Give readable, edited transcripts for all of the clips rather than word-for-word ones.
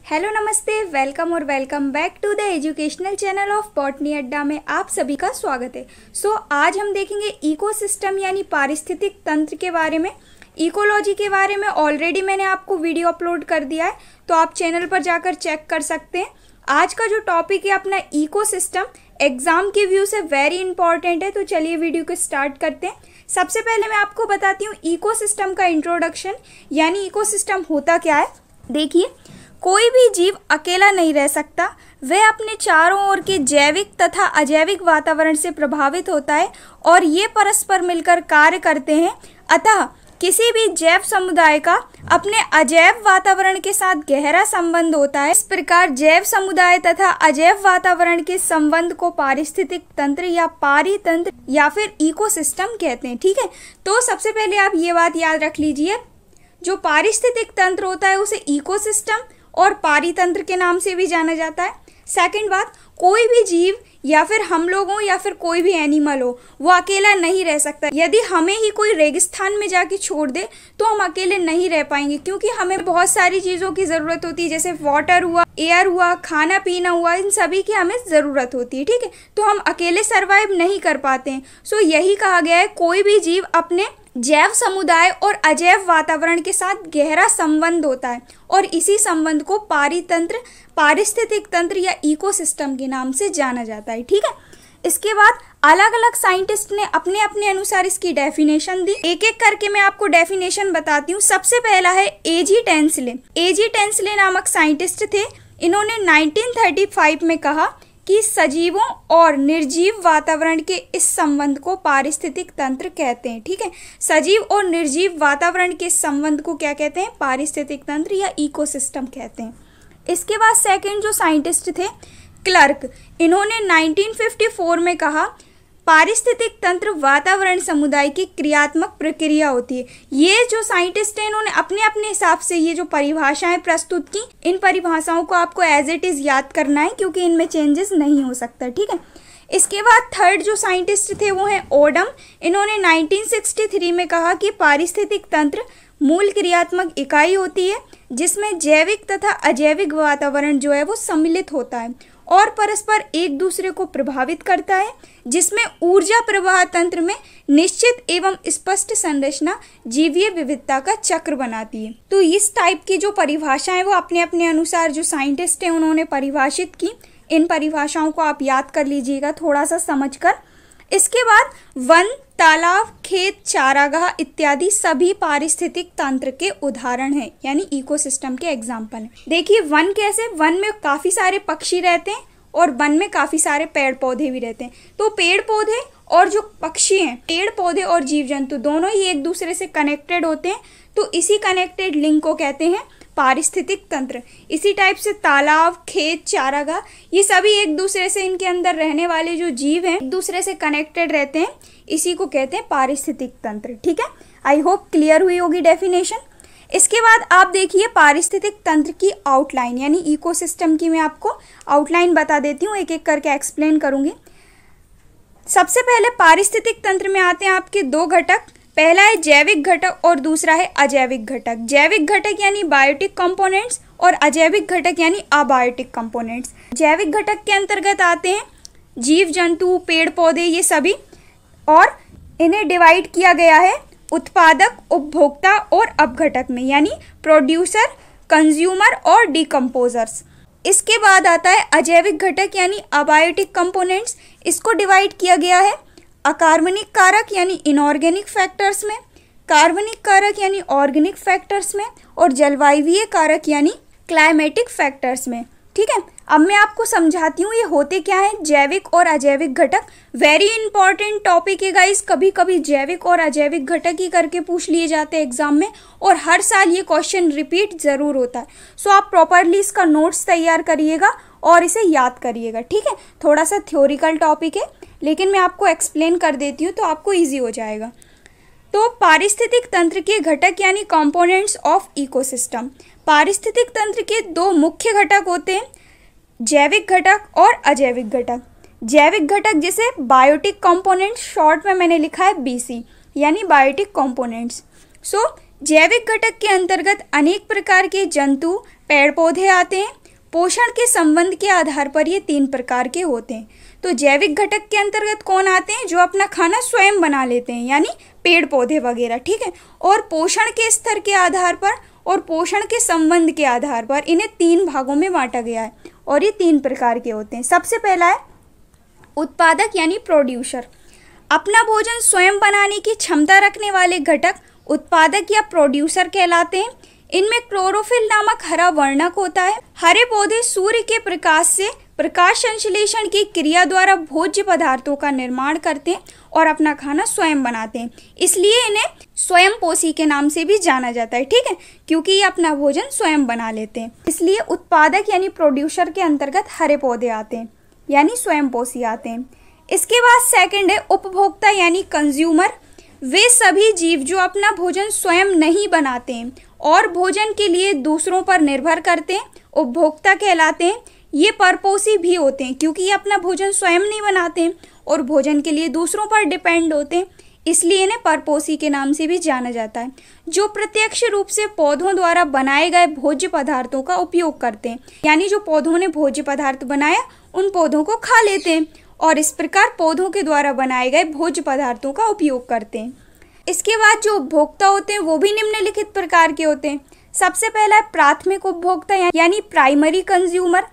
Hello नमस्ते, welcome और welcome back to the educational channel of Botany Adda में आप सभी का स्वागत है। आज हम देखेंगे इकोसिस्टम यानी पारिस्थितिक तंत्र के बारे में। इकोलॉजी के बारे में ऑलरेडी मैंने आपको वीडियो अपलोड कर दिया है, तो आप चैनल पर जाकर चेक कर सकते हैं। आज का जो टॉपिक है अपना इकोसिस्टम, एग्जाम के व्यू से वेरी इंपॉर्टेंट है। तो चलिए वीडियो को स्टार्ट करते हैं। सबसे पहले मैं आपको बताती हूँ इकोसिस्टम का इंट्रोडक्शन, यानी इकोसिस्टम होता क्या है। देखिए, कोई भी जीव अकेला नहीं रह सकता, वह अपने चारों ओर के जैविक तथा अजैविक वातावरण से प्रभावित होता है और ये परस्पर मिलकर कार्य करते हैं। अतः किसी भी जैव समुदाय का अपने अजैव वातावरण के साथ गहरा संबंध होता है। इस प्रकार जैव समुदाय तथा अजैव वातावरण के संबंध को पारिस्थितिक तंत्र या पारितंत्र या फिर इकोसिस्टम कहते हैं। ठीक है, तो सबसे पहले आप ये बात याद रख लीजिए, जो पारिस्थितिक तंत्र होता है उसे इकोसिस्टम और पारितंत्र के नाम से भी जाना जाता है। सेकंड बात, कोई भी जीव या फिर हम लोग हो या फिर कोई भी एनिमल हो, वो अकेला नहीं रह सकता। यदि हमें ही कोई रेगिस्तान में जाके छोड़ दे तो हम अकेले नहीं रह पाएंगे, क्योंकि हमें बहुत सारी चीज़ों की ज़रूरत होती है, जैसे वाटर हुआ, एयर हुआ, खाना पीना हुआ, इन सभी की हमें ज़रूरत होती है। ठीक है, तो हम अकेले सर्वाइव नहीं कर पाते हैं। यही कहा गया है, कोई भी जीव अपने जैव समुदाय और अजैव वातावरण के साथ गहरा संबंध होता है और इसी संबंध को पारितंत्र, पारिस्थितिक तंत्र या इकोसिस्टम के नाम से जाना जाता है। ठीक है, इसके बाद अलग अलग साइंटिस्ट ने अपने अपने अनुसार इसकी डेफिनेशन दी। एक एक करके मैं आपको डेफिनेशन बताती हूँ। सबसे पहला है एजी टेंसले। एजी टेंसले नामक साइंटिस्ट थे। इन्होंने 1935 में कहा कि सजीवों और निर्जीव वातावरण के इस संबंध को पारिस्थितिक तंत्र कहते हैं। ठीक है, सजीव और निर्जीव वातावरण के संबंध को क्या कहते हैं? पारिस्थितिक तंत्र या इकोसिस्टम कहते हैं। इसके बाद सेकंड जो साइंटिस्ट थे, क्लर्क, इन्होंने 1954 में कहा पारिस्थितिक तंत्र वातावरण समुदाय की क्रियात्मक प्रक्रिया होती है। ये जो साइंटिस्ट हैं, इन्होंने अपने अपने हिसाब से ये जो परिभाषाएं प्रस्तुत की, इन परिभाषाओं को आपको एज इट इज याद करना है, क्योंकि इनमें चेंजेस नहीं हो सकता। ठीक है, इसके बाद थर्ड जो साइंटिस्ट थे वो हैं ओडम। इन्होंने 1963 में कहा कि पारिस्थितिक तंत्र मूल क्रियात्मक इकाई होती है जिसमें जैविक तथा अजैविक वातावरण जो है वो सम्मिलित होता है और परस्पर एक दूसरे को प्रभावित करता है, जिसमें ऊर्जा प्रवाह तंत्र में निश्चित एवं स्पष्ट संरचना जीवीय विविधता का चक्र बनाती है। तो इस टाइप की जो परिभाषा है वो अपने अपने अनुसार जो साइंटिस्ट हैं उन्होंने परिभाषित की। इन परिभाषाओं को आप याद कर लीजिएगा थोड़ा सा समझकर। इसके बाद वन, तालाब, खेत, चारागाह इत्यादि सभी पारिस्थितिक तंत्र के उदाहरण हैं, यानी इकोसिस्टम के एग्जाम्पल हैं। देखिए, वन कैसे? वन में काफी सारे पक्षी रहते हैं और वन में काफी सारे पेड़ पौधे भी रहते हैं। तो पेड़ पौधे और जो पक्षी हैं, पेड़ पौधे और जीव जंतु दोनों ही एक दूसरे से कनेक्टेड होते हैं। तो इसी कनेक्टेड लिंक को कहते हैं पारिस्थितिक तंत्र। इसी टाइप से तालाब, खेत, चारागाह, ये सभी एक दूसरे से, इनके अंदर रहने वाले जो जीव हैं एक दूसरे से कनेक्टेड रहते हैं। इसी को कहते हैं पारिस्थितिक तंत्र। ठीक है, आई होप क्लियर हुई होगी डेफिनेशन। इसके बाद आप देखिए पारिस्थितिक तंत्र की आउटलाइन, यानी इकोसिस्टम की मैं आपको आउटलाइन बता देती हूँ, एक एक करके एक्सप्लेन करूंगी। सबसे पहले पारिस्थितिक तंत्र में आते हैं आपके दो घटक। पहला है जैविक घटक और दूसरा है अजैविक घटक। जैविक घटक यानी बायोटिक कंपोनेंट्स और अजैविक घटक यानी अबायोटिक कंपोनेंट्स। जैविक घटक के अंतर्गत आते हैं जीव जंतु, पेड़ पौधे, ये सभी, और इन्हें डिवाइड किया गया है उत्पादक, उपभोक्ता और अपघटक में, यानी प्रोड्यूसर, कंज्यूमर और डिकम्पोजर्स। इसके बाद आता है अजैविक घटक यानी अबायोटिक कंपोनेंट्स। इसको डिवाइड किया गया है अकार्बनिक कारक यानी इनऑर्गेनिक फैक्टर्स में, कार्बनिक कारक यानी ऑर्गेनिक फैक्टर्स में और जलवायवीय कारक यानी क्लाइमेटिक फैक्टर्स में। ठीक है, अब मैं आपको समझाती हूँ ये होते क्या है जैविक और अजैविक घटक। वेरी इंपॉर्टेंट टॉपिक है गाइस, कभी कभी जैविक और अजैविक घटक ही करके पूछ लिए जाते हैं एग्जाम में, और हर साल ये क्वेश्चन रिपीट जरूर होता है। आप प्रॉपरली इसका नोट्स तैयार करिएगा और इसे याद करिएगा। ठीक है, थोड़ा सा थ्योरिकल टॉपिक है, लेकिन मैं आपको एक्सप्लेन कर देती हूँ तो आपको ईजी हो जाएगा। तो पारिस्थितिक तंत्र के घटक यानी कंपोनेंट्स ऑफ इकोसिस्टम। पारिस्थितिक तंत्र के दो मुख्य घटक होते हैं, जैविक घटक और अजैविक घटक। जैविक घटक जिसे बायोटिक कंपोनेंट्स, शॉर्ट में मैंने लिखा है BC, यानी बायोटिक कंपोनेंट्स। जैविक घटक के अंतर्गत अनेक प्रकार के जंतु, पेड़ पौधे आते हैं। पोषण के संबंध के आधार पर ये 3 प्रकार के होते हैं। तो जैविक घटक के अंतर्गत कौन आते हैं? जो अपना खाना स्वयं बना लेते हैं, यानी पेड़ पौधे वगैरह, ठीक है। और पोषण के स्तर के आधार पर और पोषण के संबंध के आधार पर इन्हें 3 भागों में बांटा गया है और ये 3 प्रकार के होते हैं। सबसे पहला है उत्पादक यानी प्रोड्यूसर। अपना भोजन स्वयं बनाने की क्षमता रखने वाले घटक उत्पादक या प्रोड्यूसर कहलाते हैं। इनमें क्लोरोफिल नामक हरा वर्णक होता है। हरे पौधे सूर्य के प्रकाश से प्रकाश संश्लेषण की क्रिया द्वारा भोज्य पदार्थों का निर्माण करते हैं और अपना खाना स्वयं बनाते हैं, इसलिए इन्हें स्वयंपोषी के नाम से भी जाना जाता है, ठीक है, क्योंकि ये अपना भोजन स्वयं बना लेते हैं। इसलिए उत्पादक यानी प्रोड्यूसर के अंतर्गत हरे पौधे आते हैं, यानी स्वयंपोषी आते हैं। इसके बाद सेकंड है उपभोक्ता यानी कंज्यूमर। वे सभी जीव जो अपना भोजन स्वयं नहीं बनाते हैं और भोजन के लिए दूसरों पर निर्भर करते हैं, उपभोक्ता कहलाते हैं। ये परपोषी भी होते हैं क्योंकि ये अपना भोजन स्वयं नहीं बनाते हैं और भोजन के लिए दूसरों पर डिपेंड होते हैं, इसलिए इन्हें परपोषी के नाम से भी जाना जाता है। जो प्रत्यक्ष रूप से पौधों द्वारा बनाए गए भोज्य पदार्थों का उपयोग करते हैं, यानी जो पौधों ने भोज्य पदार्थ बनाया उन पौधों को खा लेते हैं और इस प्रकार पौधों के द्वारा बनाए गए भोज्य पदार्थों का उपयोग करते हैं। इसके बाद जो उपभोक्ता होते हैं वो भी निम्नलिखित प्रकार के होते हैं। सबसे पहला है प्राथमिक उपभोक्ता यानी प्राइमरी कंज्यूमर।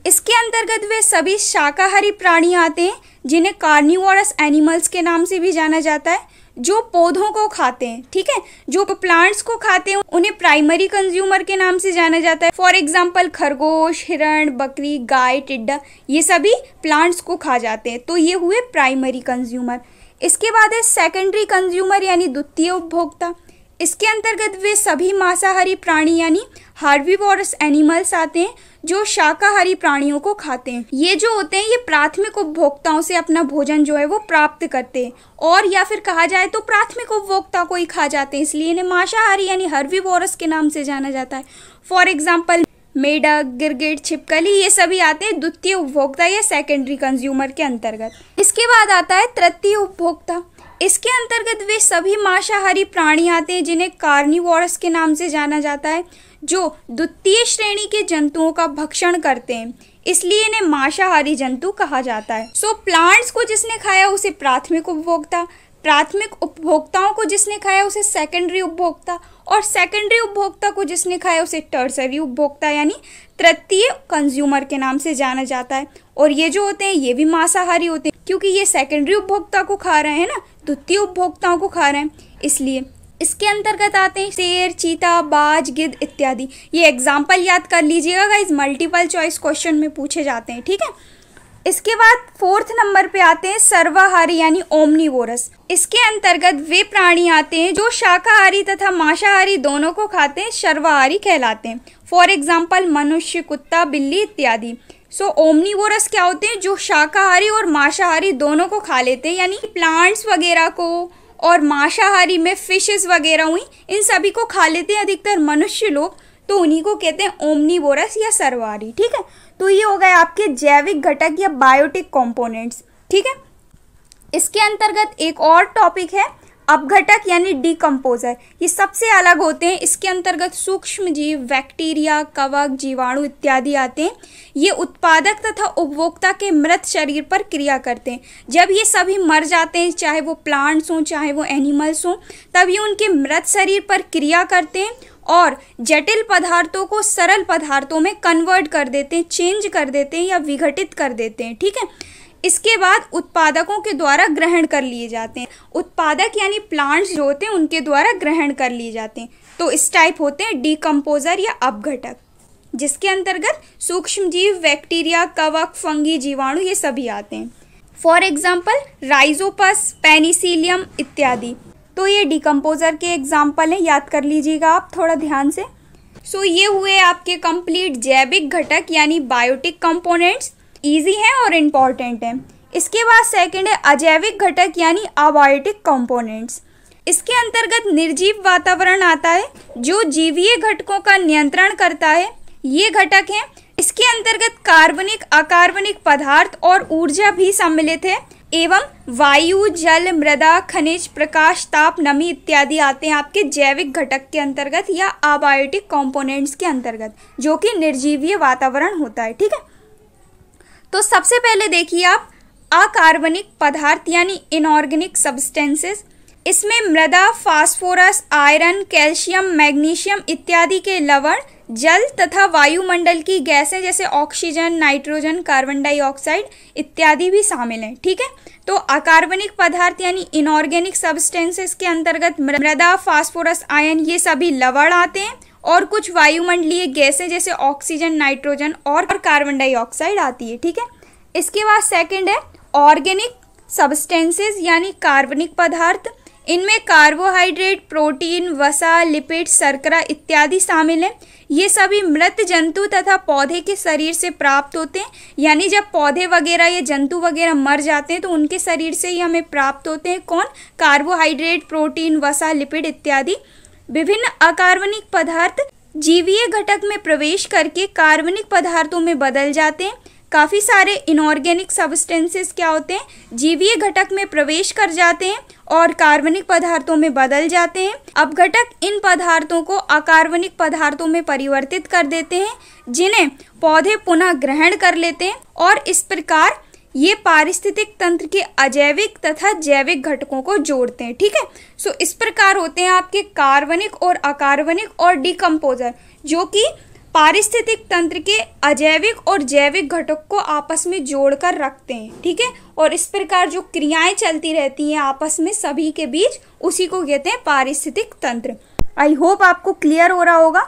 इसके अंतर्गत वे सभी शाकाहारी प्राणी आते हैं जिन्हें कार्निवोरस एनिमल्स के नाम से भी जाना जाता है, जो पौधों को खाते हैं, ठीक है, जो प्लांट्स को खाते हैं उन्हें प्राइमरी कंज्यूमर के नाम से जाना जाता है। फॉर एग्जाम्पल खरगोश, हिरण, बकरी, गाय, टिड्डा, ये सभी प्लांट्स को खा जाते हैं, तो ये हुए प्राइमरी कंज्यूमर। इसके बाद है सेकेंडरी कंज्यूमर यानी द्वितीय उपभोक्ता। इसके अंतर्गत वे सभी मांसाहारी प्राणी यानी हार्बीवोरस एनिमल्स आते हैं जो शाकाहारी प्राणियों को खाते हैं। ये जो होते हैं ये प्राथमिक उपभोक्ताओं से अपना भोजन जो है वो प्राप्त करते हैं और या फिर कहा जाए तो प्राथमिक उपभोक्ता को ही खा जाते हैं, इसलिए इन्हें मांसाहारी यानी हार्बीवोरस के नाम से जाना जाता है। फॉर एग्जाम्पल मेढक, गिरगिट, छिपकली, ये सभी आते हैं द्वितीय उपभोक्ता या सेकेंडरी कंज्यूमर के अंतर्गत। इसके बाद आता है तृतीय उपभोक्ता। इसके अंतर्गत वे सभी मांसाहारी प्राणी आते हैं जिन्हें कार्निवोरस के नाम से जाना जाता है, जो द्वितीय श्रेणी के जंतुओं का भक्षण करते हैं, इसलिए इन्हें मांसाहारी जंतु कहा जाता है। सो प्लांट्स को जिसने खाया उसे प्राथमिक उपभोक्ता, प्राथमिक उपभोक्ताओं को जिसने खाया उसे सेकेंडरी उपभोक्ता और सेकेंडरी उपभोक्ता को जिसने खाया उसे टर्सरी उपभोक्ता यानी तृतीय कंज्यूमर के नाम से जाना जाता है। और ये जो होते हैं ये भी मांसाहारी होते हैं क्योंकि ये सेकेंडरी उपभोक्ता को खा रहे हैं ना, द्वितीय उपभोक्ताओं को खा रहे हैं, इसलिए इसके अंतर्गत आते हैं शेर, चीता, बाज, गिद्ध इत्यादि। ये एग्जाम्पल याद कर लीजिएगा गाइस, मल्टीपल चॉइस क्वेश्चन में पूछे जाते हैं, ठीक है। इसके बाद 4th नंबर पे आते हैं सर्वाहारी यानी ओमनीवोरस। इसके अंतर्गत वे प्राणी आते हैं जो शाकाहारी तथा मांसाहारी दोनों को खाते हैं, सर्वाहारी कहलाते हैं। फॉर एग्जाम्पल मनुष्य, कुत्ता, बिल्ली इत्यादि। सो ओमनीवोरस क्या होते हैं? जो शाकाहारी और मांसाहारी दोनों को खा लेते हैं, यानी प्लांट्स वगैरह को, और मांसाहारी में फिशेस वगैरह हुई, इन सभी को खा लेते हैं अधिकतर मनुष्य लोग, तो उन्हीं को कहते हैं ओमनीवोरस या सर्वाहारी, ठीक है। तो ये हो गए आपके जैविक घटक या बायोटिक कंपोनेंट्स, ठीक है। इसके अंतर्गत एक और टॉपिक है अपघटक यानी डिकम्पोजर। ये सबसे अलग होते हैं। इसके अंतर्गत सूक्ष्म जीव, बैक्टीरिया, कवक, जीवाणु इत्यादि आते हैं। ये उत्पादक तथा उपभोक्ता के मृत शरीर पर क्रिया करते हैं। जब ये सभी मर जाते हैं, चाहे वो प्लांट्स हों चाहे वो एनिमल्स हों, तब ये उनके मृत शरीर पर क्रिया करते हैं और जटिल पदार्थों को सरल पदार्थों में कन्वर्ट कर देते हैं, चेंज कर देते हैं या विघटित कर देते हैं, ठीक है। इसके बाद उत्पादकों के द्वारा ग्रहण कर लिए जाते हैं। उत्पादक यानी प्लांट्स जो होते हैं उनके द्वारा ग्रहण कर लिए जाते हैं। तो इस टाइप होते हैं डिकम्पोजर या अपघटक, जिसके अंतर्गत सूक्ष्म जीव, बैक्टीरिया, कवक, फंगी, जीवाणु ये सभी आते हैं। फॉर एग्जाम्पल राइजोपस, पेनिसिलियम इत्यादि। तो ये डिकम्पोजर के एग्जाम्पल हैं, याद कर लीजिएगा आप थोड़ा ध्यान से। सो ये हुए आपके कंप्लीट जैविक घटक यानी बायोटिक कंपोनेंट्स। इजी है और इम्पॉर्टेंट है। इसके बाद सेकंड है अजैविक घटक यानी अबायोटिक कंपोनेंट्स। इसके अंतर्गत निर्जीव वातावरण आता है जो जीवीय घटकों का नियंत्रण करता है। ये घटक हैं। इसके अंतर्गत कार्बनिक, अकार्बनिक पदार्थ और ऊर्जा भी सम्मिलित है। एवं वायु, जल, मृदा, खनिज, प्रकाश, ताप, नमी इत्यादि आते हैं आपके जैविक घटक के अंतर्गत या अबायोटिक कंपोनेंट्स के अंतर्गत, जो कि निर्जीवीय वातावरण होता है। ठीक है, तो सबसे पहले देखिए आप अकार्बनिक पदार्थ यानी इनऑर्गेनिक सब्सटेंसेस। इसमें मृदा, फास्फोरस, आयरन, कैल्शियम, मैग्नीशियम इत्यादि के लवण, जल तथा वायुमंडल की गैसें जैसे ऑक्सीजन, नाइट्रोजन, कार्बन डाइऑक्साइड इत्यादि भी शामिल हैं। ठीक है, तो अकार्बनिक पदार्थ यानी इनऑर्गेनिक सब्सटेंसेस के अंतर्गत मृदा, फास्फोरस, आयरन ये सभी लवण आते हैं और कुछ वायुमंडलीय गैसें जैसे ऑक्सीजन, नाइट्रोजन और कार्बन डाइऑक्साइड आती है। ठीक है, इसके बाद सेकंड है ऑर्गेनिक सब्सटेंसेस यानी कार्बनिक पदार्थ। इनमें कार्बोहाइड्रेट, प्रोटीन, वसा, लिपिड, शर्करा इत्यादि शामिल हैं। ये सभी मृत जंतु तथा पौधे के शरीर से प्राप्त होते हैं, यानी जब पौधे वगैरह या जंतु वगैरह मर जाते हैं तो उनके शरीर से ही हमें प्राप्त होते हैं। कौन? कार्बोहाइड्रेट, प्रोटीन, वसा, लिपिड इत्यादि। विभिन्न अकार्बनिक पदार्थ जीवीय घटक में प्रवेश करके कार्बनिक पदार्थों में बदल जाते हैं। काफ़ी सारे इनऑर्गेनिक सब्सटेंसेस क्या होते हैं? जीवीय घटक में प्रवेश कर जाते हैं और कार्बनिक पदार्थों में बदल जाते हैं। अपघटक इन पदार्थों को अकार्बनिक पदार्थों में परिवर्तित कर देते हैं, जिन्हें पौधे पुनः ग्रहण कर लेते हैं और इस प्रकार ये पारिस्थितिक तंत्र के अजैविक तथा जैविक घटकों को जोड़ते हैं। ठीक है, सो इस प्रकार होते हैं आपके कार्बनिक और अकार्बनिक और डिकम्पोजर, जो कि पारिस्थितिक तंत्र के अजैविक और जैविक घटक को आपस में जोड़कर रखते हैं। ठीक है, और इस प्रकार जो क्रियाएं चलती रहती हैं आपस में सभी के बीच, उसी को कहते हैं पारिस्थितिक तंत्र। आई होप आपको क्लियर हो रहा होगा।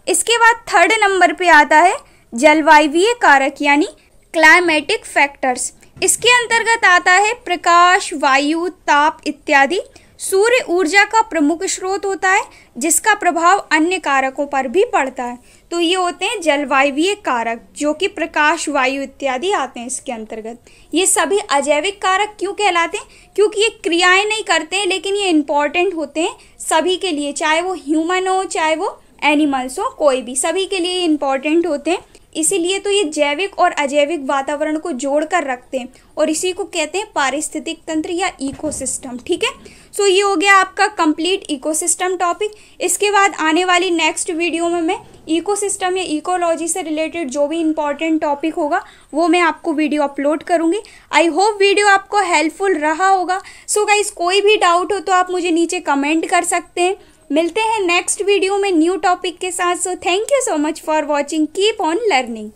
इसके बाद थर्ड नंबर पे आता है जलवायवीय कारक यानी क्लाइमेटिक फैक्टर्स। इसके अंतर्गत आता है प्रकाश, वायु, ताप इत्यादि। सूर्य ऊर्जा का प्रमुख स्रोत होता है, जिसका प्रभाव अन्य कारकों पर भी पड़ता है। तो ये होते हैं जलवायवीय कारक, जो कि प्रकाश, वायु इत्यादि आते हैं इसके अंतर्गत। ये सभी अजैविक कारक क्यों कहलाते हैं? क्योंकि ये क्रियाएं नहीं करते हैं, लेकिन ये इंपॉर्टेंट होते हैं सभी के लिए, चाहे वो ह्यूमन हो चाहे वो एनिमल्स हो, कोई भी, सभी के लिए इंपॉर्टेंट होते हैं। इसीलिए तो ये जैविक और अजैविक वातावरण को जोड़कर रखते हैं और इसी को कहते हैं पारिस्थितिक तंत्र या इकोसिस्टम। ठीक है, सो ये हो गया आपका कंप्लीट इकोसिस्टम टॉपिक। इसके बाद आने वाली नेक्स्ट वीडियो में मैं इकोसिस्टम या इकोलॉजी से रिलेटेड जो भी इंपॉर्टेंट टॉपिक होगा वो मैं आपको वीडियो अपलोड करूंगी। आई होप वीडियो आपको हेल्पफुल रहा होगा। सो गाइस, कोई भी डाउट हो तो आप मुझे नीचे कमेंट कर सकते हैं। मिलते हैं नेक्स्ट वीडियो में न्यू टॉपिक के साथ। So thank you so much for watching. Keep on learning.